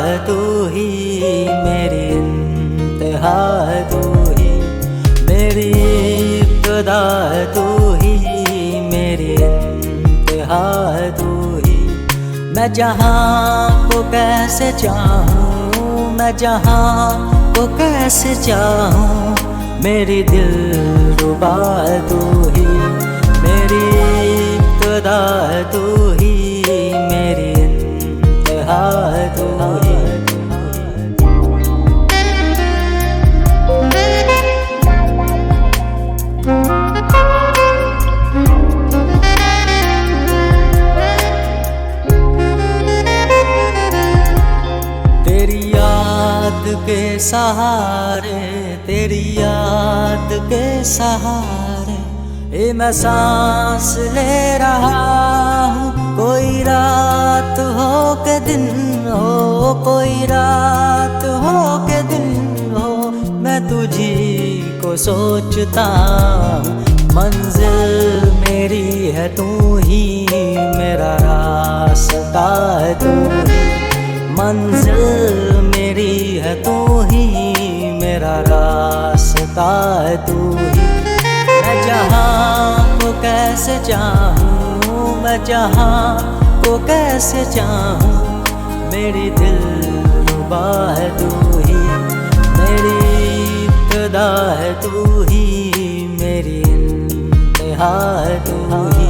है तू ही, मेरी इंतहा है तू ही, मेरी इब्तिदा है तू ही, मेरी इंतहा है तू ही। मैं जहाँ को कैसे चाहूँ, मैं जहाँ को कैसे चाहूँ, मेरी दिलरुबा है तू ही, मेरी इब्तिदा है तू ही, मेरी इंतहा है तू ही। तेरी याद के सहारे, तेरी याद के सहारे ये मैं सांस ले रहा हूँ। कोई रात हो के दिन हो, कोई रात हो के दिन हो, मैं तुझी को सोचता हूँ। मंजिल मेरी है तू ही, मेरा रास्ता है तू ही, मंजिल मेरी है तू ही, मेरा रास्ता है तू ही। मैं जहाँ को कैसे चाहूँ, मैं जहाँ को कैसे चाहूँ, मेरी दिलरुबा है तू ही, मेरी इब्तिदा है तू ही, मेरी इंतहा है तू ही।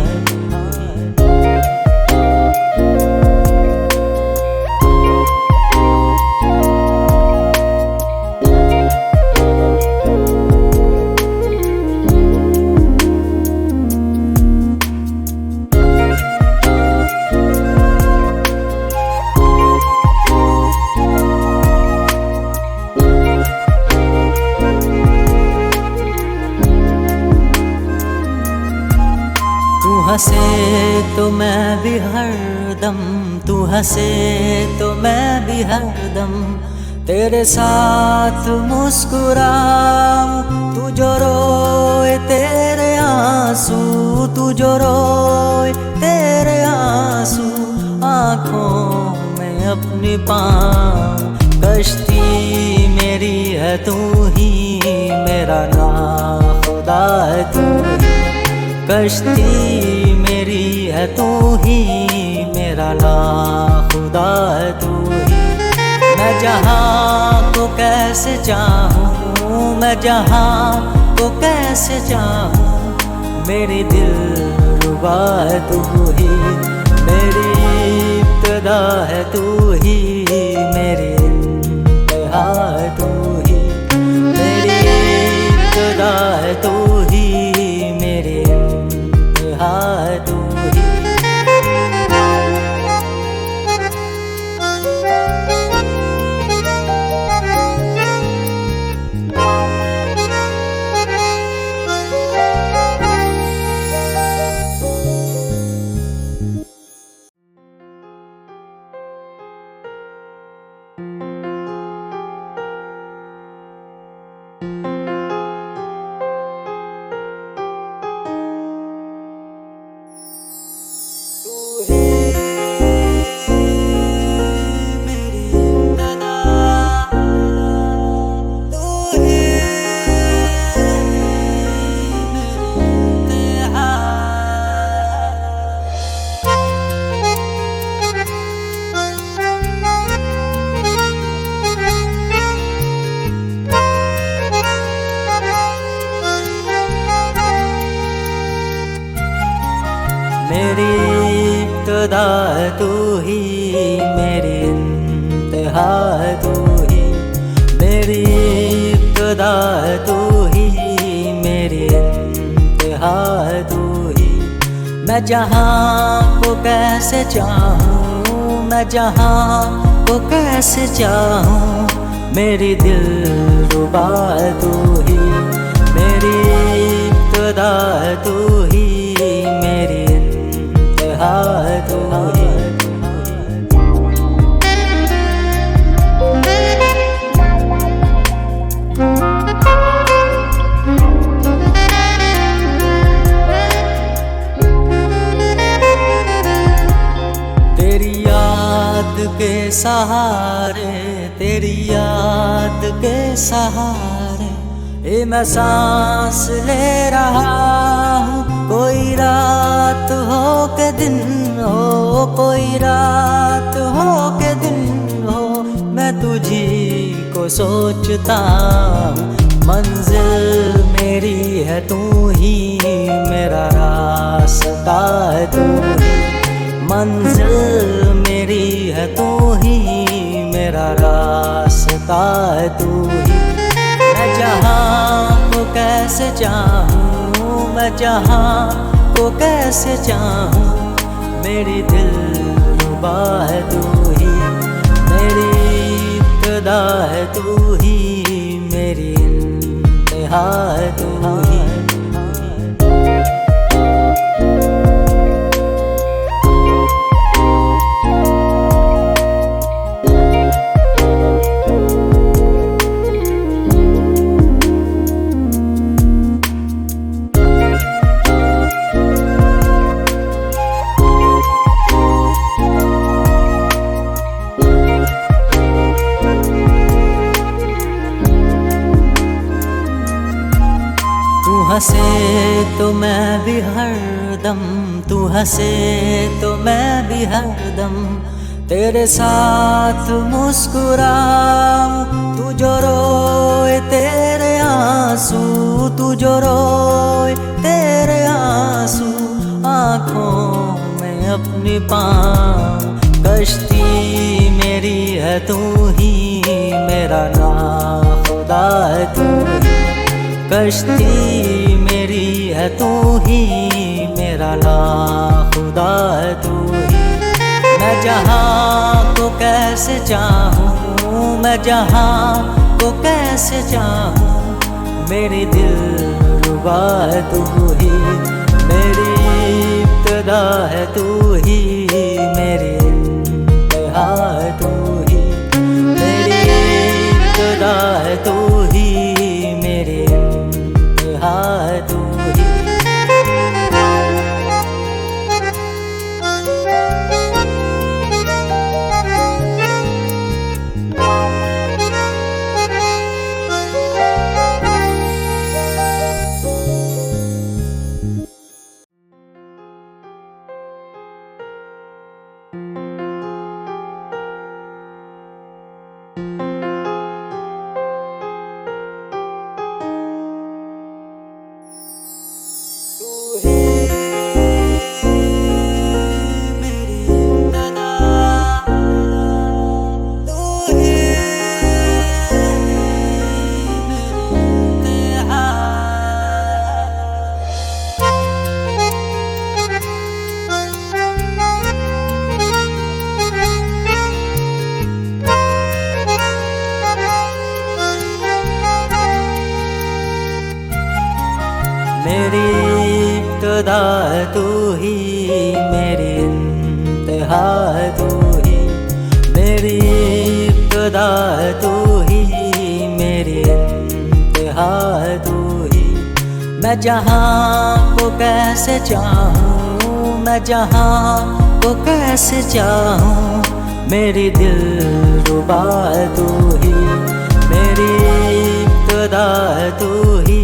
तू हंसे तो मैं भी हरदम, तू हंसे तो मैं भी हरदम तेरे साथ मुस्कुराऊं। तू जो रोए तेरे आंसू, तू जो रोए तेरे आंसू आँखों में अपनी पाऊं। कश्ती मेरी है तू ही, मेरा नाम खुदा है तू ही, कश्ती मेरी है तू ही, मेरा नाम खुदा है तू ही। मैं जहाँ को कैसे चाहूँ, मैं जहाँ को कैसे चाहूँ, मेरी दिलरुबा है तू ही, मेरी इब्तिदा है तू ही, मेरी इंतहा है तू ही, मेरी इब्तिदा है तू ही, मेरी इंतहा है तू ही। मेरी इब्तिदा है तू ही, मेरी इंतहा है तू ही, मेरी इब्तिदा है तू ही, मेरी इंतहा है तू ही। मैं जहाँ को कैसे चाहूँ, मैं जहाँ को कैसे चाहूँ, मेरी दिलरुबा है तू ही, मेरी इब्तिदा है तू ही, मेरी इंतहा है तू ही। तेरी याद के सहारे सहारे, तेरी याद के सहारे ये मैं सांस ले रहा हूँ। कोई रात हो के दिन हो, कोई रात हो के दिन हो, मैं तुझी को सोचता हूँ। मंजिल मेरी है तू ही, मेरा रास्ता है तू ही। मंजिल मेरी है तू ही, मेरा रास्ता है तू ही। मैं जहाँ को कैसे चाहूँ, मैं जहाँ को कैसे चाहूँ, मेरी दिलरुबा है तू ही। मेरी इब्तिदा है तू ही, मेरी इंतहा है तू ही। तू हंसे तो मैं भी हरदम, तू हंसे तो मैं भी हरदम तेरे साथ मुस्कुराऊं। तू जो रोए तेरे आंसू, तू जो रोए तेरे आंसू आँखों में अपनी पाऊं। कश्ती मेरी है तू ही, मेरा नाम खुदा है तू ही। कश्ती मेरी है तू ही, मेरा नाम खुदा है तू ही। मैं जहाँ को कैसे चाहूँ, मैं जहाँ को कैसे चाहूँ, मेरी दिलरुबा है तू ही। मेरी इब्तिदा है तू ही, मेरी इंतहा है तू ही। मेरी इब्तिदा है तू ही, मेरी इंतहा है तू ही। मेरी इब्तिदा है तू ही, मेरी इंतहा है तू ही। मेरी इब्तिदा है तू ही, मेरी इंतहा है तू ही। मैं जहाँ को कैसे चाहूँ, मैं जहाँ को कैसे चाहूँ, मेरी दिलरुबा है तू ही। मेरी इब्तिदा है तू ही,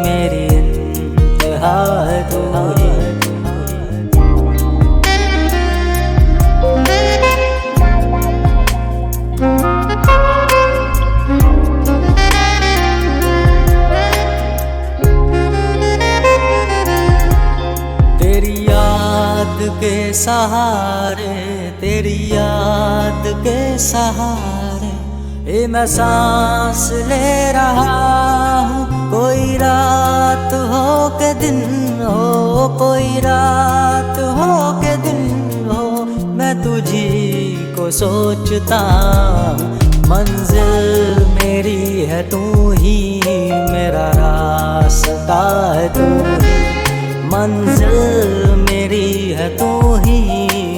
मेरी इंतहा है तू ही। तेरी याद के सहारे, तेरी याद के सहारे ये मैं सांस ले रहा हूँ। कोई रात हो के दिन हो, कोई रात हो के दिन हो, मैं तुझी को सोचता हूँ। मंजिल मेरी है तू ही, मेरा रास्ता है तू ही। मंजिल मेरी है तू ही,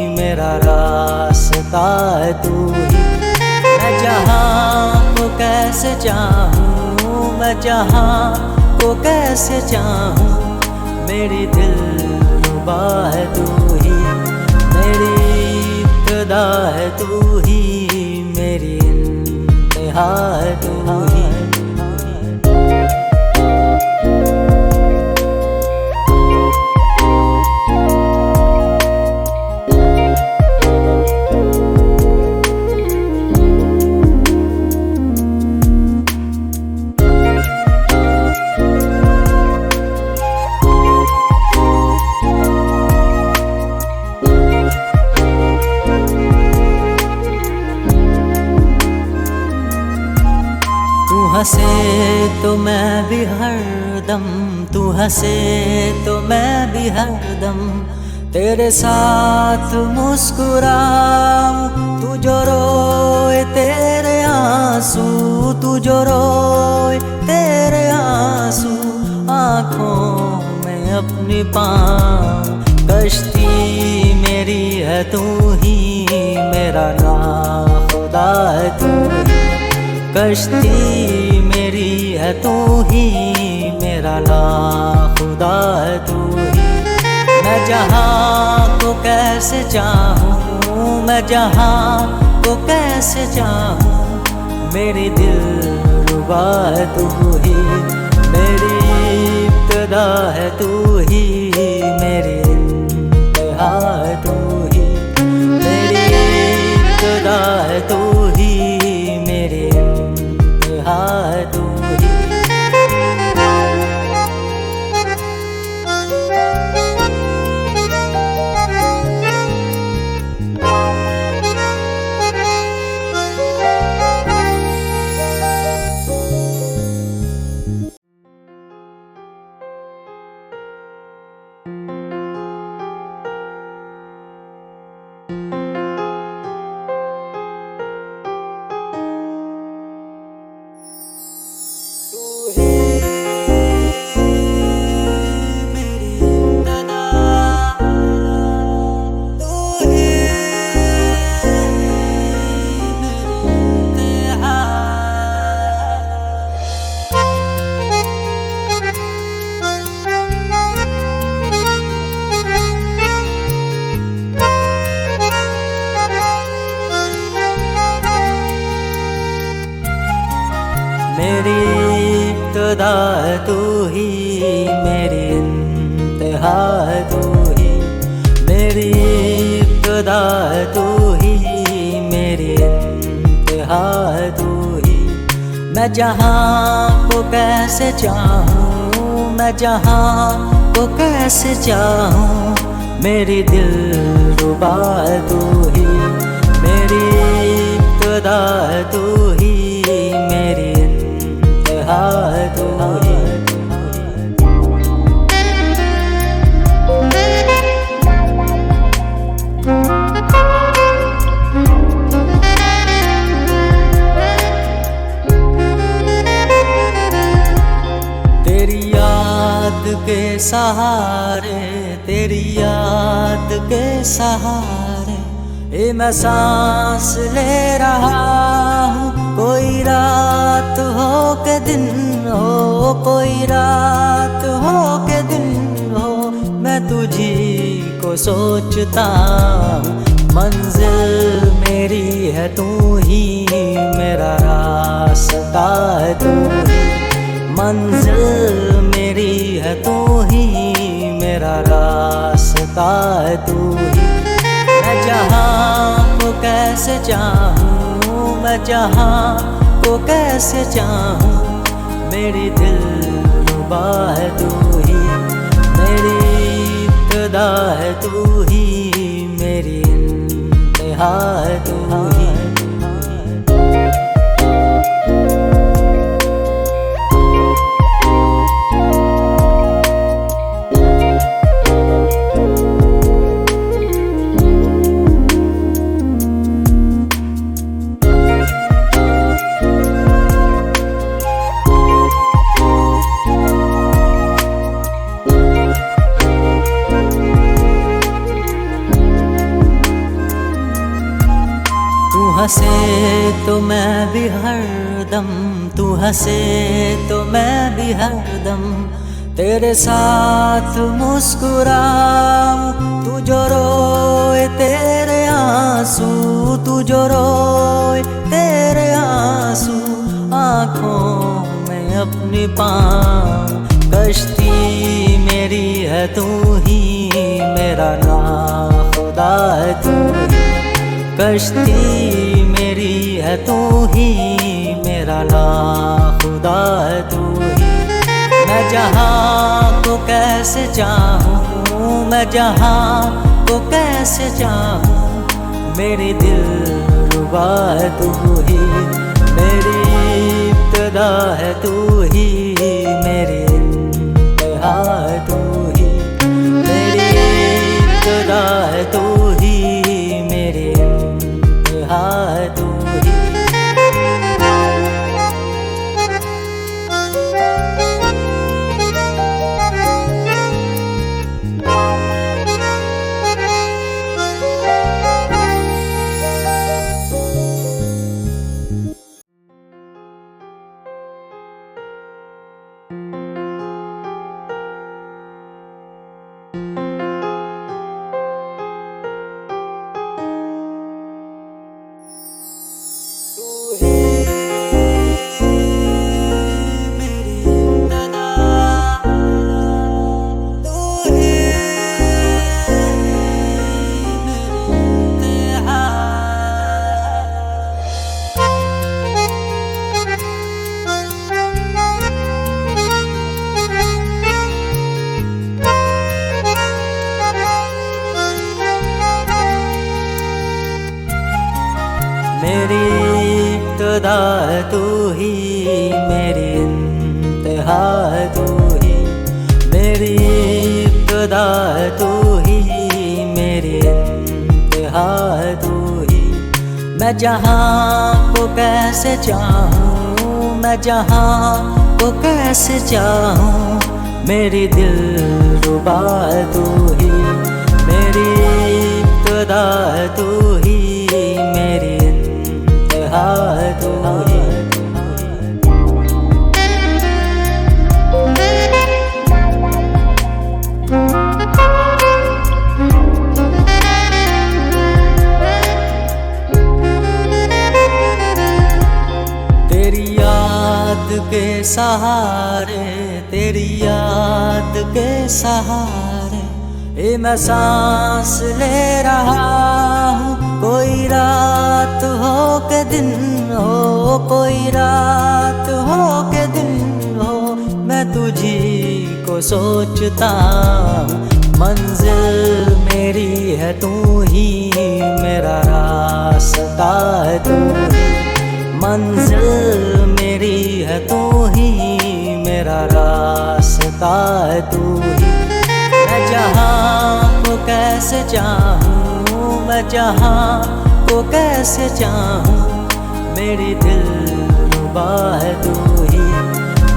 मेरा रास्ता है तू ही। मैं जहाँ को कैसे चाहूँ, मैं जहाँ को कैसे चाहूँ, मेरी दिलरुबा है तू ही। मेरी इब्तिदा है तू ही, मेरी है तू ही। तू हंसे तो मैं भी हरदम, तू हंसे तो मैं भी हरदम तेरे साथ मुस्कुराऊं। तू जो रोए तेरे आंसू, तू जो रोए तेरे आंसू आँखों में अपनी पाऊं। कश्ती मेरी है तू ही, मेरा नाम खुदा है तू ही। कश्ती मेरी है तू ही, मेरा नाम खुदा है तू ही। मैं जहाँ को कैसे चाहूँ, मैं जहाँ को कैसे चाहूँ, मेरी दिल रुबा है तू ही। मेरी इब्तिदा है तू ही, मेरी इंतहा है तू ही। मेरी इब्तिदा है तू ही, मेरी इंतहा है तू ही। मेरी इब्तिदा है तू ही, मेरी इंतहा है तू ही। मेरी इब्तिदा है तू ही, मेरी इंतहा है तू ही। मैं जहाँ को कैसे चाहूँ, मैं जहाँ को कैसे चाहूँ, मेरी दिल रुबा है तू ही। मेरी इब्तिदा है तू ही, मेरी इंतहा है तू ही। तेरी याद के सहारे, तेरी याद के सहारे ये मैं सांस ले रहा हूँ। कोई रात हो के दिन हो, कोई रात हो के दिन हो, मैं तुझी को सोचता हूँ। मंजिल मेरी है तू ही, मेरा रास्ता है तू ही। मंजिल मेरी है तू ही, मेरा रास्ता है तू ही। मैं जहाँ को कैसे चाहूँ, मैं जहाँ को कैसे चाहूँ, मेरी दिल रुबा है तू ही। मेरी इब्तिदा है तू ही, मेरी इंतहा है तू ही। तू हंसे तो मैं भी हरदम, तू हंसे तो मैं भी हरदम तेरे साथ मुस्कुराऊं। तू जो रोए तेरे आंसू, तू जो रोए तेरे आंसू अपनी पाऊं। कश्ती मेरी है तू ही, मेरा नाम खुदा है तू ही। कश्ती मेरी है तू ही, मेरा नाम खुदा है तू ही। मैं जहाँ को कैसे चाहूँ, मैं जहाँ को कैसे चाहूँ, मेरी दिलरुबा है तू ही। मेरी इब्तिदा है तू ही, मेरी इंतहा है तू ही। मेरी इब्तिदा है तू ही, मेरी इंतहा है तू ही। मेरी इब्तिदा है तू ही, मेरी इंतहा है तू ही। मेरी इब्तिदा है तू ही, मेरी इंतहा है तू ही। मैं जहाँ को कैसे चाहूँ, मैं जहाँ को कैसे चाहूँ, मेरी दिलरुबा है तू ही। मेरी इब्तिदा है तू ही, मेरी इंतहा है तू ही। तेरी याद के सहारे, तेरी याद के सहारे ये मैं सांस ले रहा हूँ। कोई रात हो के दिन हो, कोई रात हो के दिन हो, मैं तुझी को सोचता हूँ। मंजिल मेरी है तू ही, मेरा रास्ता है तू ही। मंजिल मेरी है तू ही, मेरा रास्ता है तू ही। मैं जहाँ को कैसे चाहूँ, मैं जहाँ को कैसे चाहूँ, मेरी दिलरुबा है तू ही।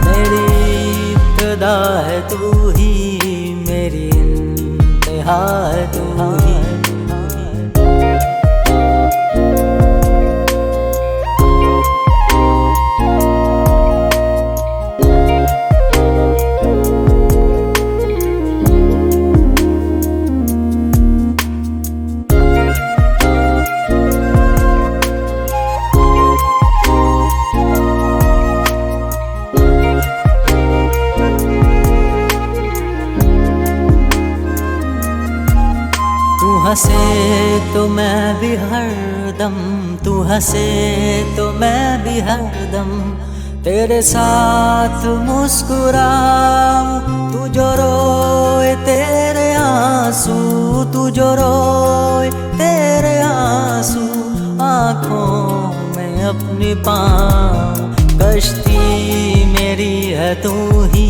मेरी इब्तिदा है तू ही, मेरी इंतहा है तू ही। तू हंसे तो मैं भी हरदम, तू हंसे तो मैं भी हरदम तेरे साथ मुस्कुराऊं। तू जो रोए तेरे आंसू, तू जो रोए तेरे आंसू, आँखों में अपनी पाऊं। कश्ती मेरी है तू ही,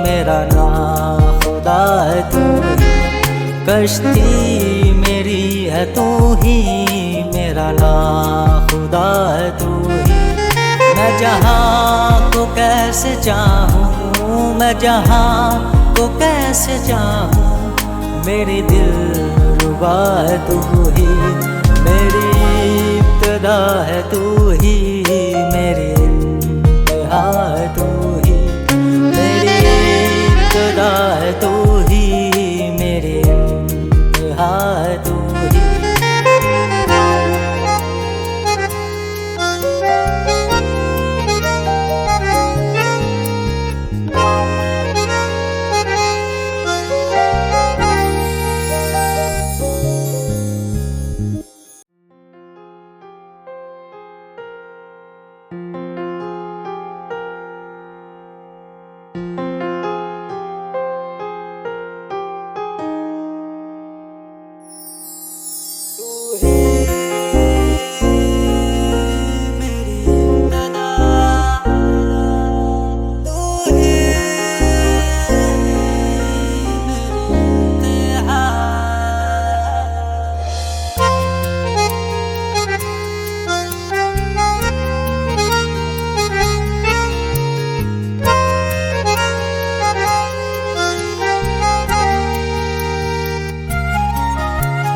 मेरा नाम खुदा है तू ही। कश्ती मेरी है तू ही, मेरा नाम खुदा है तू ही। मैं जहाँ को कैसे चाहूँ, मैं जहाँ को कैसे चाहूँ, मेरी दिलरुबा है तू ही। मेरी इब्तिदा है तू ही, मेरी इंतहा है तू ही। मेरी इब्तिदा है तू ही, मेरी इंतहा है तू ही।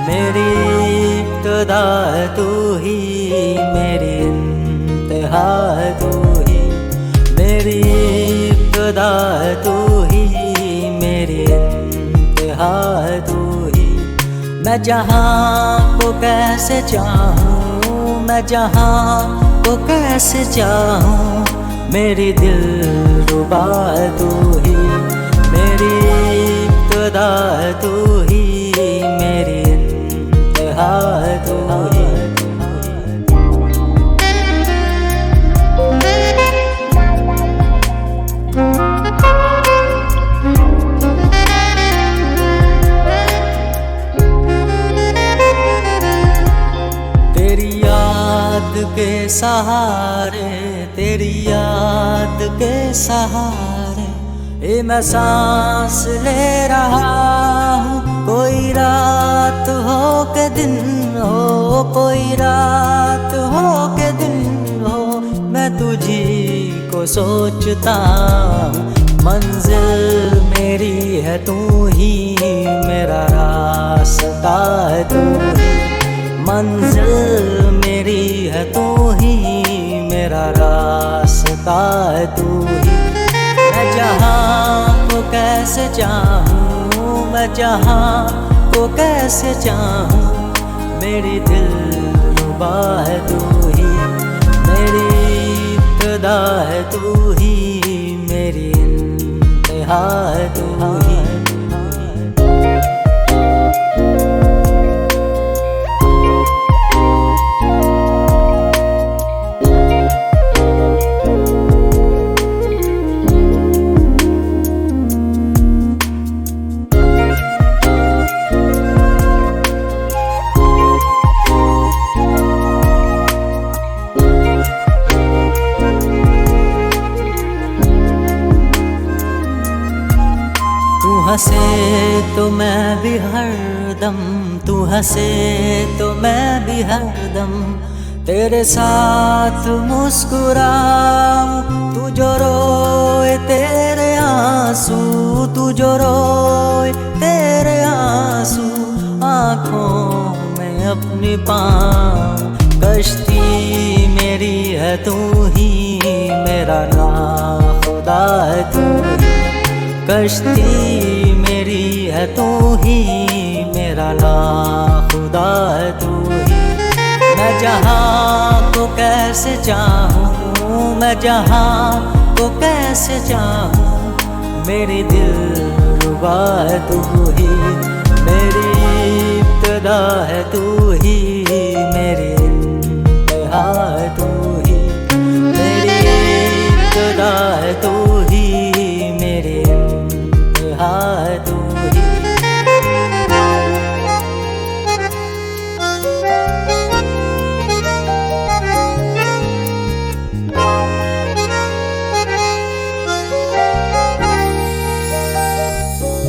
मेरी इब्तिदा है तू ही, मेरी इंतहा है तू ही। मेरी इब्तिदा है तू ही, मेरी इंतहा है तू ही। मैं जहाँ को कैसे चाहूँ, मैं जहाँ को कैसे चाहूँ, मेरी दिलरुबा है तू ही। मेरी इब्तिदा है तू ही, मेरी इंतहा है तू ही। तेरी याद के सहारे, तेरी याद के सहारे ये मैं सांस ले रहा हूँ। कोई रात हो के दिन हो, कोई रात हो के दिन हो, मैं तुझी को सोचता हूँ। मंजिल मेरी है तू ही, मेरा रास्ता है तू ही। मंजिल मेरी है तू ही, मेरा रास्ता है तू ही। मैं जहाँ को कैसे चाहूँ, मैं जहाँ को कैसे चाहूँ, मेरी दिलरुबा है तू ही। मेरी इब्तिदा है तू ही, मेरी इंतहा है तू ही। तू हंसे तो मैं भी हरदम, तू हंसे तो मैं भी हरदम तेरे साथ मुस्कुराऊं। तू जो रोए तेरे आंसू, तू जो रोए तेरे आंसू आँखों में अपनी पाऊं। कश्ती मेरी है तू ही, मेरा नाखुदा है तू ही। कश्ती मेरी है तू ही, मेरा नाखुदा है तू ही। मैं जहाँ को कैसे चाहूँ, मैं जहाँ को कैसे चाहूँ, मेरी दिलरुबा है तू ही। मेरी इब्तिदा है तू ही, मेरी